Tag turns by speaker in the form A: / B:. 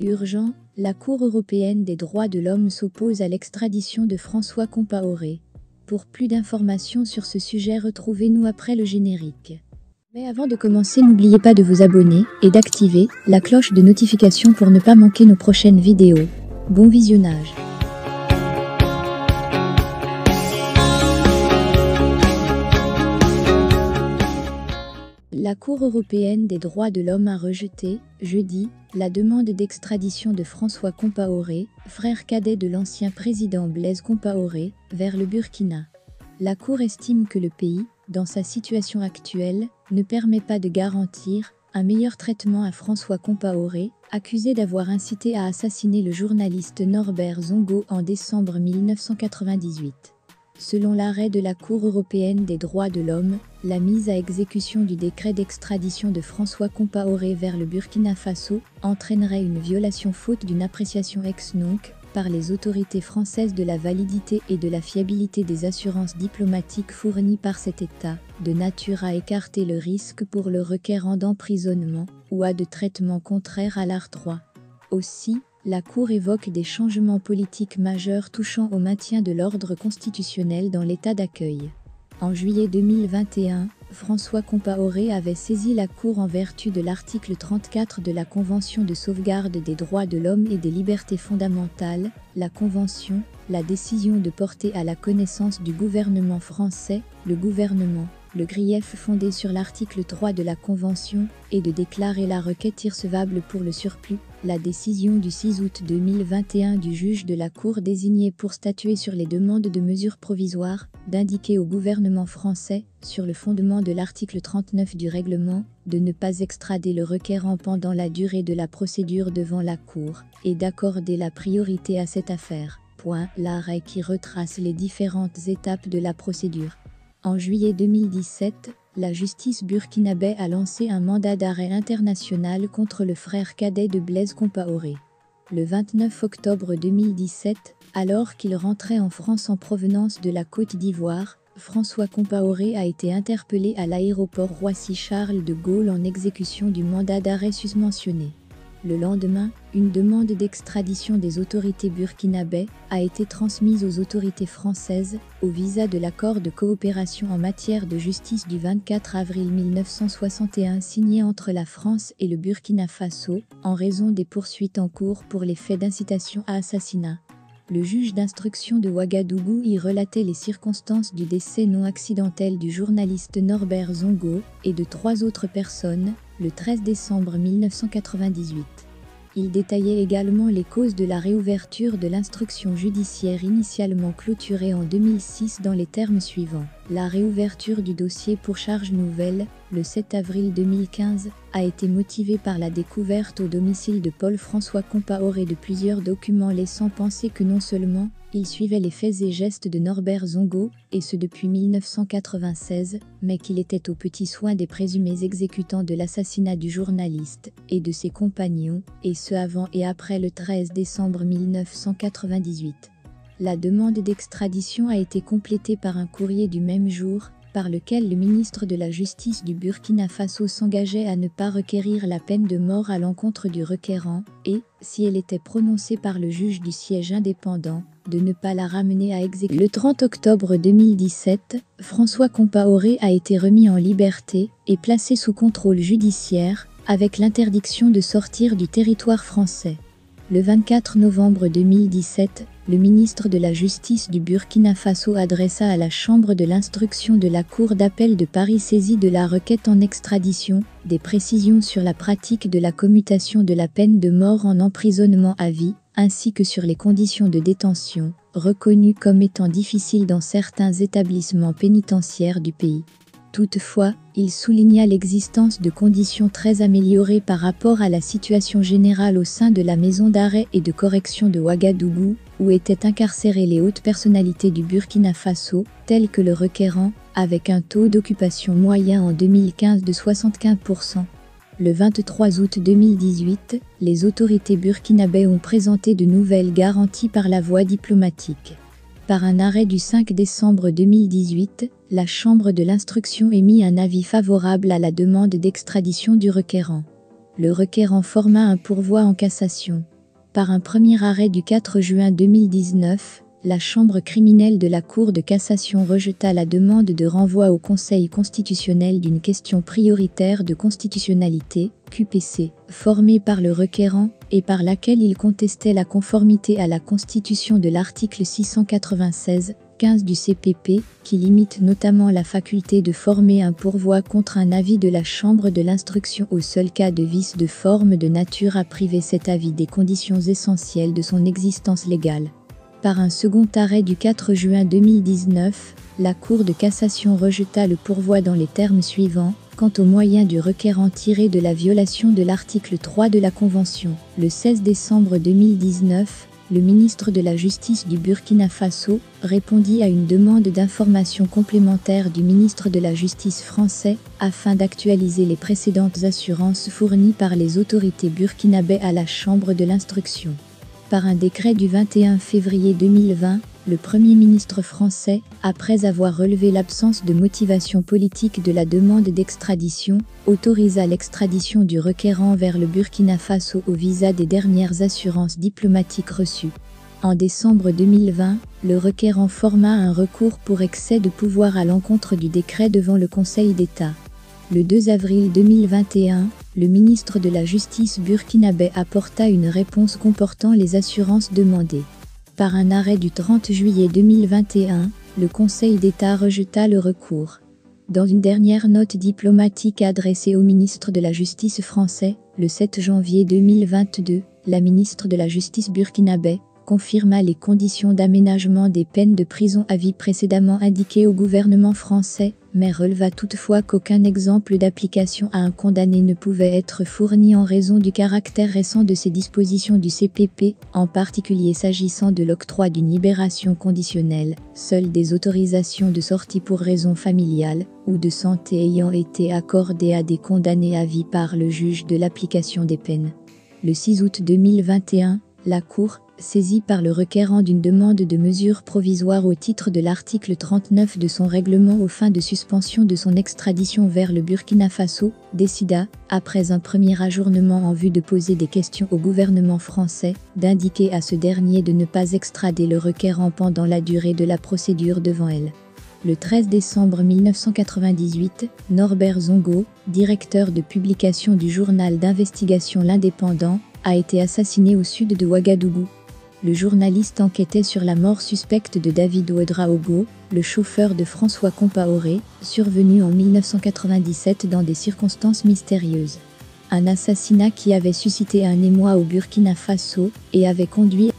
A: Urgent, la Cour européenne des droits de l'homme s'oppose à l'extradition de François Compaoré. Pour plus d'informations sur ce sujet, retrouvez-nous après le générique. Mais avant de commencer, n'oubliez pas de vous abonner et d'activer la cloche de notification pour ne pas manquer nos prochaines vidéos. Bon visionnage. La Cour européenne des droits de l'homme a rejeté, jeudi, la demande d'extradition de François Compaoré, frère cadet de l'ancien président Blaise Compaoré, vers le Burkina. La Cour estime que le pays, dans sa situation actuelle, ne permet pas de garantir un meilleur traitement à François Compaoré, accusé d'avoir incité à assassiner le journaliste Norbert Zongo en décembre 1998. Selon l'arrêt de la Cour européenne des droits de l'homme, la mise à exécution du décret d'extradition de François Compaoré vers le Burkina Faso entraînerait une violation faute d'une appréciation ex nunc par les autorités françaises de la validité et de la fiabilité des assurances diplomatiques fournies par cet État, de nature à écarter le risque pour le requérant d'emprisonnement ou à de traitements contraires à l'art droit. Aussi, la Cour évoque des changements politiques majeurs touchant au maintien de l'ordre constitutionnel dans l'état d'accueil. En juillet 2021, François Compaoré avait saisi la Cour en vertu de l'article 34 de la Convention de sauvegarde des droits de l'homme et des libertés fondamentales, la Convention, la décision de porter à la connaissance du gouvernement français, le gouvernement, le grief fondé sur l'article 3 de la Convention, et de déclarer la requête irrecevable pour le surplus, la décision du 6 août 2021 du juge de la Cour désigné pour statuer sur les demandes de mesures provisoires, d'indiquer au gouvernement français, sur le fondement de l'article 39 du règlement, de ne pas extrader le requérant pendant la durée de la procédure devant la Cour, et d'accorder la priorité à cette affaire. L'arrêt qui retrace les différentes étapes de la procédure. En juillet 2017, la justice burkinabé a lancé un mandat d'arrêt international contre le frère cadet de Blaise Compaoré. Le 29 octobre 2017, alors qu'il rentrait en France en provenance de la Côte d'Ivoire, François Compaoré a été interpellé à l'aéroport Roissy-Charles de Gaulle en exécution du mandat d'arrêt susmentionné. Le lendemain, une demande d'extradition des autorités burkinabè a été transmise aux autorités françaises, au visa de l'accord de coopération en matière de justice du 24 avril 1961 signé entre la France et le Burkina Faso, en raison des poursuites en cours pour les faits d'incitation à assassinat. Le juge d'instruction de Ouagadougou y relatait les circonstances du décès non accidentel du journaliste Norbert Zongo et de 3 autres personnes, le 13 décembre 1998. Il détaillait également les causes de la réouverture de l'instruction judiciaire initialement clôturée en 2006 dans les termes suivants. La réouverture du dossier pour charge nouvelle, le 7 avril 2015, a été motivée par la découverte au domicile de Paul-François Compaoré de plusieurs documents laissant penser que non seulement il suivait les faits et gestes de Norbert Zongo, et ce depuis 1996, mais qu'il était aux petits soins des présumés exécutants de l'assassinat du journaliste et de ses compagnons, et ce avant et après le 13 décembre 1998. La demande d'extradition a été complétée par un courrier du même jour, par lequel le ministre de la Justice du Burkina Faso s'engageait à ne pas requérir la peine de mort à l'encontre du requérant et, si elle était prononcée par le juge du siège indépendant, de ne pas la ramener à exécution. Le 30 octobre 2017, François Compaoré a été remis en liberté et placé sous contrôle judiciaire, avec l'interdiction de sortir du territoire français. Le 24 novembre 2017, le ministre de la Justice du Burkina Faso adressa à la Chambre de l'instruction de la Cour d'appel de Paris saisie de la requête en extradition, des précisions sur la pratique de la commutation de la peine de mort en emprisonnement à vie, ainsi que sur les conditions de détention, reconnues comme étant difficiles dans certains établissements pénitentiaires du pays. Toutefois, il souligna l'existence de conditions très améliorées par rapport à la situation générale au sein de la maison d'arrêt et de correction de Ouagadougou, où étaient incarcérées les hautes personnalités du Burkina Faso, telles que le requérant, avec un taux d'occupation moyen en 2015 de 75%. Le 23 août 2018, les autorités burkinabè ont présenté de nouvelles garanties par la voie diplomatique. Par un arrêt du 5 décembre 2018, la Chambre de l'instruction émit un avis favorable à la demande d'extradition du requérant. Le requérant forma un pourvoi en cassation. Par un premier arrêt du 4 juin 2019, la chambre criminelle de la Cour de cassation rejeta la demande de renvoi au Conseil constitutionnel d'une question prioritaire de constitutionnalité, QPC, formée par le requérant et par laquelle il contestait la conformité à la Constitution de l'article 696-15 du CPP, qui limite notamment la faculté de former un pourvoi contre un avis de la Chambre de l'instruction au seul cas de vice de forme de nature à priver cet avis des conditions essentielles de son existence légale. Par un second arrêt du 4 juin 2019, la Cour de cassation rejeta le pourvoi dans les termes suivants: quant aux moyens du requérant tirés de la violation de l'article 3 de la Convention. Le 16 décembre 2019, le ministre de la Justice du Burkina Faso répondit à une demande d'information complémentaire du ministre de la Justice français afin d'actualiser les précédentes assurances fournies par les autorités burkinabais à la Chambre de l'instruction. Par un décret du 21 février 2020, le Premier ministre français, après avoir relevé l'absence de motivation politique de la demande d'extradition, autorisa l'extradition du requérant vers le Burkina Faso au visa des dernières assurances diplomatiques reçues. En décembre 2020, le requérant forma un recours pour excès de pouvoir à l'encontre du décret devant le Conseil d'État. Le 2 avril 2021, le ministre de la Justice burkinabé apporta une réponse comportant les assurances demandées. Par un arrêt du 30 juillet 2021, le Conseil d'État rejeta le recours. Dans une dernière note diplomatique adressée au ministre de la Justice français, le 7 janvier 2022, la ministre de la Justice burkinabé confirma les conditions d'aménagement des peines de prison à vie précédemment indiquées au gouvernement français, mais releva toutefois qu'aucun exemple d'application à un condamné ne pouvait être fourni en raison du caractère récent de ces dispositions du CPP, en particulier s'agissant de l'octroi d'une libération conditionnelle. Seules des autorisations de sortie pour raison familiale ou de santé ayant été accordées à des condamnés à vie par le juge de l'application des peines. Le 6 août 2021, la Cour, saisie par le requérant d'une demande de mesure provisoire au titre de l'article 39 de son règlement aux fins de suspension de son extradition vers le Burkina Faso, décida, après un premier ajournement en vue de poser des questions au gouvernement français, d'indiquer à ce dernier de ne pas extrader le requérant pendant la durée de la procédure devant elle. Le 13 décembre 1998, Norbert Zongo, directeur de publication du journal d'investigation L'Indépendant, a été assassiné au sud de Ouagadougou. Le journaliste enquêtait sur la mort suspecte de David Ouedraogo, le chauffeur de François Compaoré, survenu en 1997 dans des circonstances mystérieuses. Un assassinat qui avait suscité un émoi au Burkina Faso et avait conduit